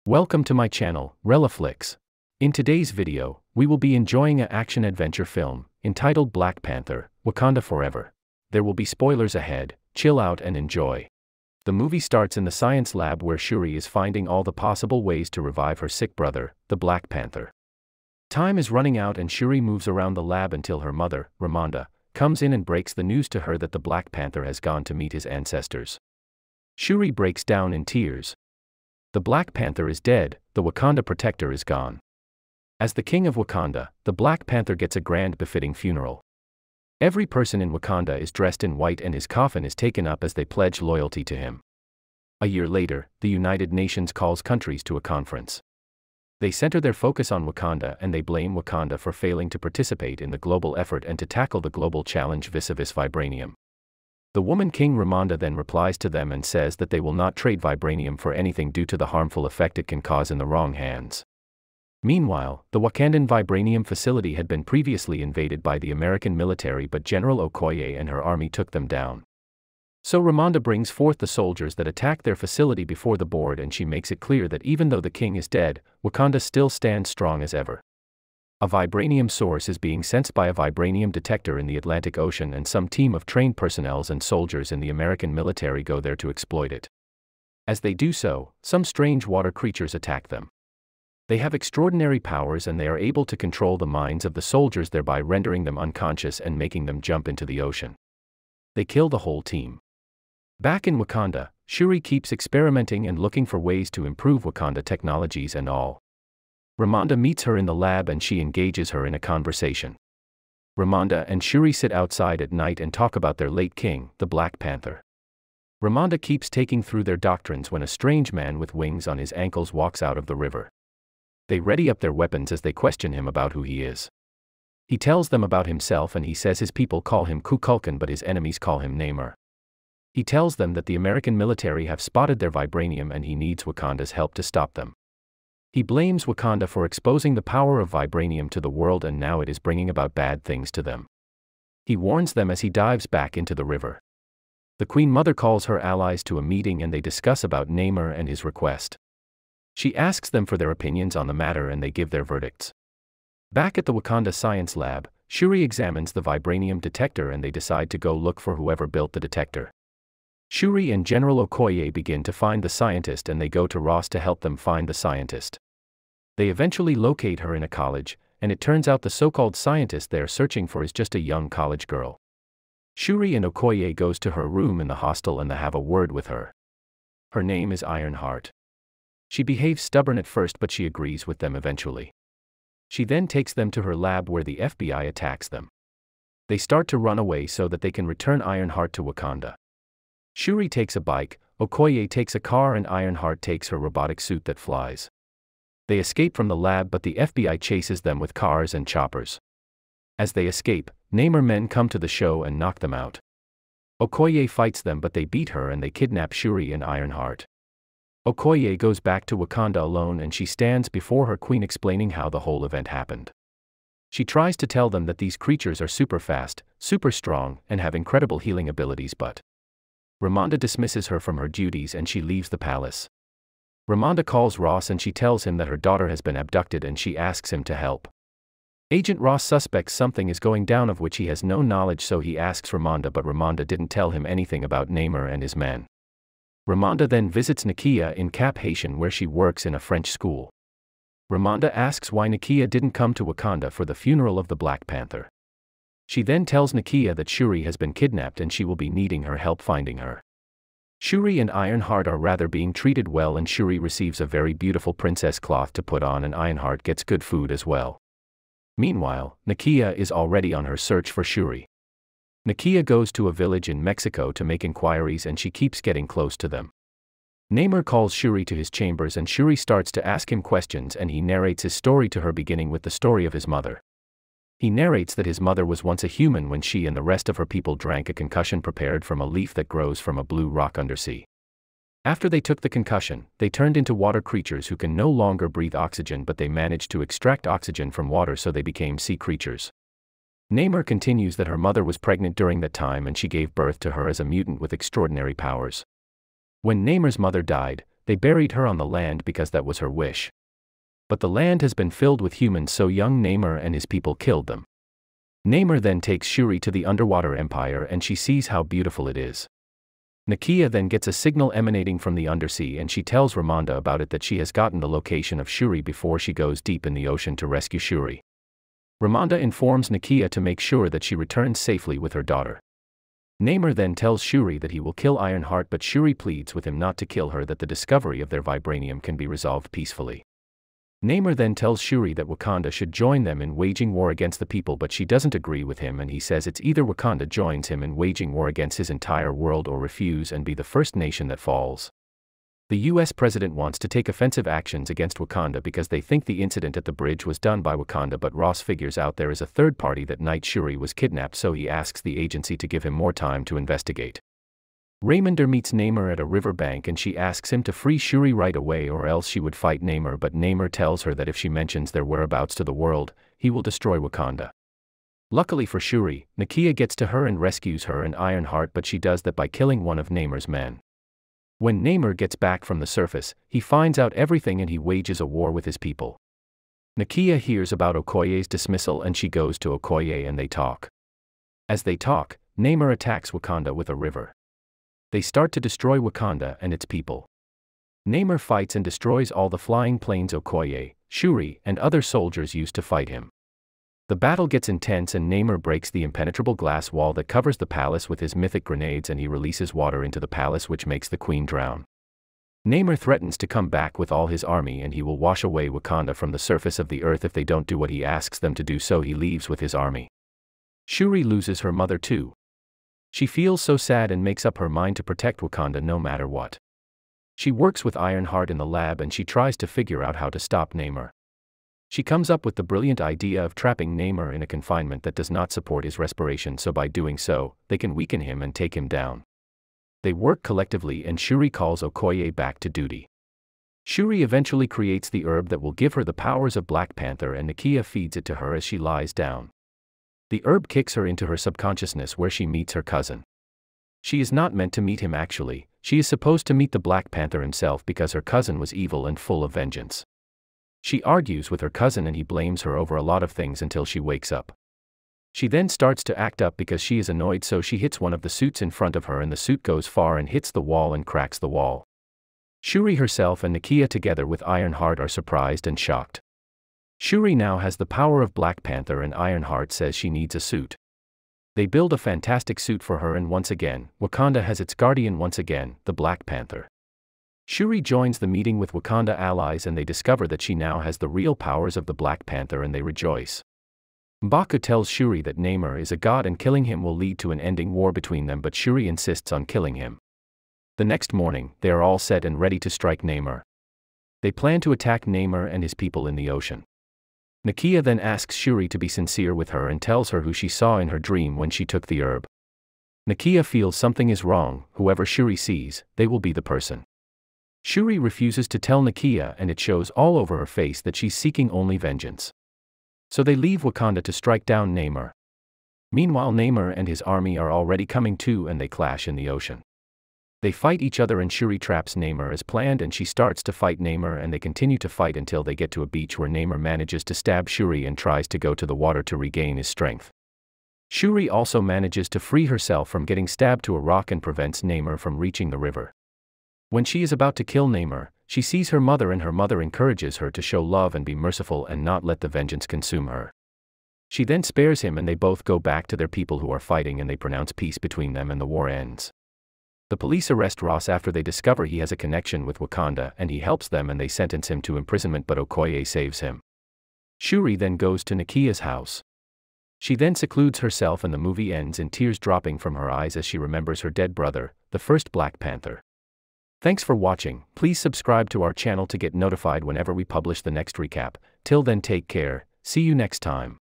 Welcome to my channel, Relaflix. In today's video, we will be enjoying an action-adventure film, entitled Black Panther, Wakanda Forever. There will be spoilers ahead, chill out and enjoy. The movie starts in the science lab where Shuri is finding all the possible ways to revive her sick brother, the Black Panther. Time is running out and Shuri moves around the lab until her mother, Ramonda, comes in and breaks the news to her that the Black Panther has gone to meet his ancestors. Shuri breaks down in tears. The Black Panther is dead, the Wakanda protector is gone. As the king of Wakanda, the Black Panther gets a grand befitting funeral. Every person in Wakanda is dressed in white and his coffin is taken up as they pledge loyalty to him. A year later, the United Nations calls countries to a conference. They center their focus on Wakanda and they blame Wakanda for failing to participate in the global effort and to tackle the global challenge vis-a-vis vibranium. The woman King Ramonda then replies to them and says that they will not trade vibranium for anything due to the harmful effect it can cause in the wrong hands. Meanwhile, the Wakandan vibranium facility had been previously invaded by the American military, but General Okoye and her army took them down. So Ramonda brings forth the soldiers that attacked their facility before the board, and she makes it clear that even though the king is dead, Wakanda still stands strong as ever. A vibranium source is being sensed by a vibranium detector in the Atlantic Ocean, and some team of trained personnel and soldiers in the American military go there to exploit it. As they do so, some strange water creatures attack them. They have extraordinary powers and they are able to control the minds of the soldiers, thereby rendering them unconscious and making them jump into the ocean. They kill the whole team. Back in Wakanda, Shuri keeps experimenting and looking for ways to improve Wakanda technologies and all. Ramonda meets her in the lab and she engages her in a conversation. Ramonda and Shuri sit outside at night and talk about their late king, the Black Panther. Ramonda keeps taking through their doctrines when a strange man with wings on his ankles walks out of the river. They ready up their weapons as they question him about who he is. He tells them about himself and he says his people call him Kukulkan but his enemies call him Namor. He tells them that the American military have spotted their vibranium and he needs Wakanda's help to stop them. He blames Wakanda for exposing the power of vibranium to the world and now it is bringing about bad things to them. He warns them as he dives back into the river. The Queen Mother calls her allies to a meeting and they discuss about Namor and his request. She asks them for their opinions on the matter and they give their verdicts. Back at the Wakanda science lab, Shuri examines the vibranium detector and they decide to go look for whoever built the detector. Shuri and General Okoye begin to find the scientist and they go to Ross to help them find the scientist. They eventually locate her in a college, and it turns out the so-called scientist they are searching for is just a young college girl. Shuri and Okoye goes to her room in the hostel and they have a word with her. Her name is Ironheart. She behaves stubborn at first but she agrees with them eventually. She then takes them to her lab where the FBI attacks them. They start to run away so that they can return Ironheart to Wakanda. Shuri takes a bike, Okoye takes a car and Ironheart takes her robotic suit that flies. They escape from the lab but the FBI chases them with cars and choppers. As they escape, Namor men come to the show and knock them out. Okoye fights them but they beat her and they kidnap Shuri and Ironheart. Okoye goes back to Wakanda alone and she stands before her queen explaining how the whole event happened. She tries to tell them that these creatures are super fast, super strong, and have incredible healing abilities, but Ramonda dismisses her from her duties and she leaves the palace. Ramonda calls Ross and she tells him that her daughter has been abducted and she asks him to help. Agent Ross suspects something is going down of which he has no knowledge, so he asks Ramonda, but Ramonda didn't tell him anything about Namor and his men. Ramonda then visits Nakia in Cap Haitian where she works in a French school. Ramonda asks why Nakia didn't come to Wakanda for the funeral of the Black Panther. She then tells Nakia that Shuri has been kidnapped and she will be needing her help finding her. Shuri and Ironheart are rather being treated well and Shuri receives a very beautiful princess cloth to put on and Ironheart gets good food as well. Meanwhile, Nakia is already on her search for Shuri. Nakia goes to a village in Mexico to make inquiries and she keeps getting close to them. Namor calls Shuri to his chambers and Shuri starts to ask him questions and he narrates his story to her, beginning with the story of his mother. He narrates that his mother was once a human when she and the rest of her people drank a concussion prepared from a leaf that grows from a blue rock undersea. After they took the concussion, they turned into water creatures who can no longer breathe oxygen, but they managed to extract oxygen from water, so they became sea creatures. Namor continues that her mother was pregnant during that time and she gave birth to her as a mutant with extraordinary powers. When Namor's mother died, They buried her on the land because that was her wish. But the land has been filled with humans, so young Namor and his people killed them. Namor then takes Shuri to the underwater empire and she sees how beautiful it is. Nakia then gets a signal emanating from the undersea and she tells Ramonda about it, that she has gotten the location of Shuri before she goes deep in the ocean to rescue Shuri. Ramonda informs Nakia to make sure that she returns safely with her daughter. Namor then tells Shuri that he will kill Ironheart, but Shuri pleads with him not to kill her, that the discovery of their vibranium can be resolved peacefully. Namor then tells Shuri that Wakanda should join them in waging war against the people, but she doesn't agree with him and he says it's either Wakanda joins him in waging war against his entire world or refuse and be the first nation that falls. The US president wants to take offensive actions against Wakanda because they think the incident at the bridge was done by Wakanda, but Ross figures out there is a third party that night Shuri was kidnapped, so he asks the agency to give him more time to investigate. Ramonda meets Namor at a riverbank and she asks him to free Shuri right away or else she would fight Namor, but Namor tells her that if she mentions their whereabouts to the world, he will destroy Wakanda. Luckily for Shuri, Nakia gets to her and rescues her and Ironheart, but she does that by killing one of Namor's men. When Namor gets back from the surface, he finds out everything and he wages a war with his people. Nakia hears about Okoye's dismissal and she goes to Okoye and they talk. As they talk, Namor attacks Wakanda with a river. They start to destroy Wakanda and its people. Namor fights and destroys all the flying planes Okoye, Shuri, and other soldiers used to fight him. The battle gets intense and Namor breaks the impenetrable glass wall that covers the palace with his mythic grenades and he releases water into the palace which makes the queen drown. Namor threatens to come back with all his army and he will wash away Wakanda from the surface of the earth if they don't do what he asks them to do, so he leaves with his army. Shuri loses her mother too. She feels so sad and makes up her mind to protect Wakanda no matter what. She works with Ironheart in the lab and she tries to figure out how to stop Namor. She comes up with the brilliant idea of trapping Namor in a confinement that does not support his respiration, so by doing so, they can weaken him and take him down. They work collectively and Shuri calls Okoye back to duty. Shuri eventually creates the herb that will give her the powers of Black Panther and Nakia feeds it to her as she lies down. The herb kicks her into her subconsciousness where she meets her cousin. She is not meant to meet him actually, she is supposed to meet the Black Panther himself because her cousin was evil and full of vengeance. She argues with her cousin and he blames her over a lot of things until she wakes up. She then starts to act up because she is annoyed, so she hits one of the suits in front of her and the suit goes far and hits the wall and cracks the wall. Shuri herself and Nakia together with Ironheart are surprised and shocked. Shuri now has the power of Black Panther and Ironheart says she needs a suit. They build a fantastic suit for her and once again, Wakanda has its guardian once again, the Black Panther. Shuri joins the meeting with Wakanda allies and they discover that she now has the real powers of the Black Panther and they rejoice. M'Baku tells Shuri that Namor is a god and killing him will lead to an ending war between them, but Shuri insists on killing him. The next morning, they are all set and ready to strike Namor. They plan to attack Namor and his people in the ocean. Nakia then asks Shuri to be sincere with her and tells her who she saw in her dream when she took the herb. Nakia feels something is wrong, whoever Shuri sees, they will be the person. Shuri refuses to tell Nakia and it shows all over her face that she's seeking only vengeance. So they leave Wakanda to strike down Namor. Meanwhile Namor and his army are already coming too and they clash in the ocean. They fight each other and Shuri traps Namor as planned and she starts to fight Namor and they continue to fight until they get to a beach where Namor manages to stab Shuri and tries to go to the water to regain his strength. Shuri also manages to free herself from getting stabbed to a rock and prevents Namor from reaching the river. When she is about to kill Namor, she sees her mother and her mother encourages her to show love and be merciful and not let the vengeance consume her. She then spares him and they both go back to their people who are fighting and they pronounce peace between them and the war ends. The police arrest Ross after they discover he has a connection with Wakanda and he helps them and they sentence him to imprisonment, but Okoye saves him. Shuri then goes to Nakia's house. She then secludes herself and the movie ends in tears dropping from her eyes as she remembers her dead brother, the first Black Panther. Thanks for watching. Please subscribe to our channel to get notified whenever we publish the next recap. Till then, take care. See you next time.